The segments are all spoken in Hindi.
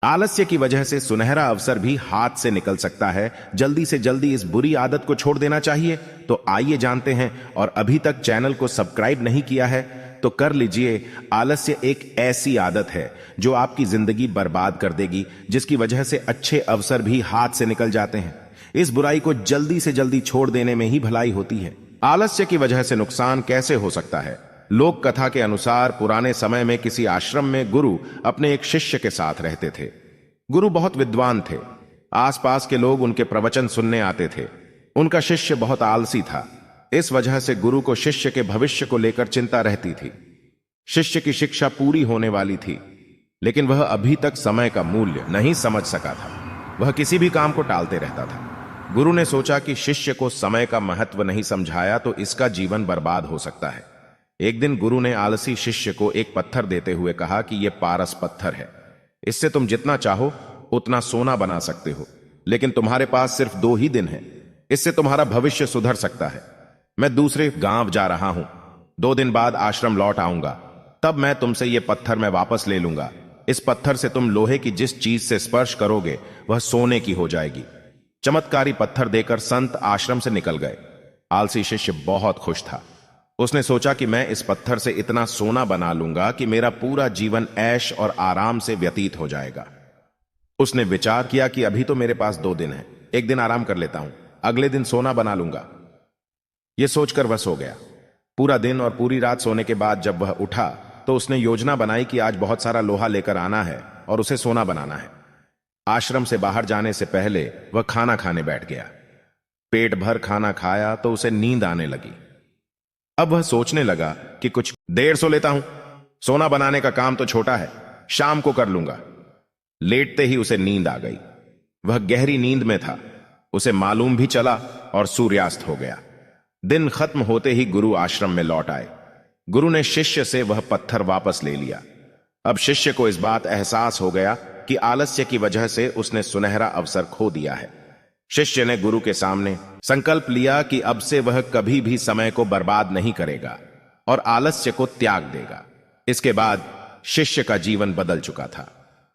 आलस्य की वजह से सुनहरा अवसर भी हाथ से निकल सकता है। जल्दी से जल्दी इस बुरी आदत को छोड़ देना चाहिए। तो आइए जानते हैं। और अभी तक चैनल को सब्सक्राइब नहीं किया है तो कर लीजिए। आलस्य एक ऐसी आदत है जो आपकी जिंदगी बर्बाद कर देगी, जिसकी वजह से अच्छे अवसर भी हाथ से निकल जाते हैं। इस बुराई को जल्दी से जल्दी छोड़ देने में ही भलाई होती है। आलस्य की वजह से नुकसान कैसे हो सकता है? लोक कथा के अनुसार पुराने समय में किसी आश्रम में गुरु अपने एक शिष्य के साथ रहते थे। गुरु बहुत विद्वान थे। आसपास के लोग उनके प्रवचन सुनने आते थे। उनका शिष्य बहुत आलसी था। इस वजह से गुरु को शिष्य के भविष्य को लेकर चिंता रहती थी। शिष्य की शिक्षा पूरी होने वाली थी, लेकिन वह अभी तक समय का मूल्य नहीं समझ सका था। वह किसी भी काम को टालते रहता था। गुरु ने सोचा कि शिष्य को समय का महत्व नहीं समझाया तो इसका जीवन बर्बाद हो सकता है। एक दिन गुरु ने आलसी शिष्य को एक पत्थर देते हुए कहा कि यह पारस पत्थर है। इससे तुम जितना चाहो उतना सोना बना सकते हो, लेकिन तुम्हारे पास सिर्फ 2 ही दिन है। इससे तुम्हारा भविष्य सुधर सकता है। मैं दूसरे गांव जा रहा हूं। 2 दिन बाद आश्रम लौट आऊंगा। तब मैं तुमसे यह पत्थर मैं वापस ले लूंगा। इस पत्थर से तुम लोहे की जिस चीज से स्पर्श करोगे वह सोने की हो जाएगी। चमत्कारी पत्थर देकर संत आश्रम से निकल गए। आलसी शिष्य बहुत खुश था। उसने सोचा कि मैं इस पत्थर से इतना सोना बना लूंगा कि मेरा पूरा जीवन ऐश और आराम से व्यतीत हो जाएगा। उसने विचार किया कि अभी तो मेरे पास 2 दिन है, एक दिन आराम कर लेता हूं, अगले दिन सोना बना लूंगा। यह सोचकर वह सो गया। पूरा दिन और पूरी रात सोने के बाद जब वह उठा तो उसने योजना बनाई कि आज बहुत सारा लोहा लेकर आना है और उसे सोना बनाना है। आश्रम से बाहर जाने से पहले वह खाना खाने बैठ गया। पेट भर खाना खाया तो उसे नींद आने लगी। अब वह सोचने लगा कि कुछ देर सो लेता हूं, सोना बनाने का काम तो छोटा है, शाम को कर लूंगा। लेटते ही उसे नींद आ गई। वह गहरी नींद में था। उसे मालूम भी चला और सूर्यास्त हो गया। दिन खत्म होते ही गुरु आश्रम में लौट आए। गुरु ने शिष्य से वह पत्थर वापस ले लिया। अब शिष्य को इस बात एहसास हो गया कि आलस्य की वजह से उसने सुनहरा अवसर खो दिया है। शिष्य ने गुरु के सामने संकल्प लिया कि अब से वह कभी भी समय को बर्बाद नहीं करेगा और आलस्य को त्याग देगा। इसके बाद शिष्य का जीवन बदल चुका था।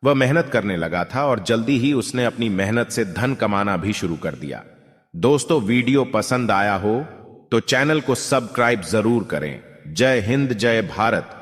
वह मेहनत करने लगा था और जल्दी ही उसने अपनी मेहनत से धन कमाना भी शुरू कर दिया। दोस्तों, वीडियो पसंद आया हो तो चैनल को सब्सक्राइब जरूर करें। जय हिंद, जय भारत।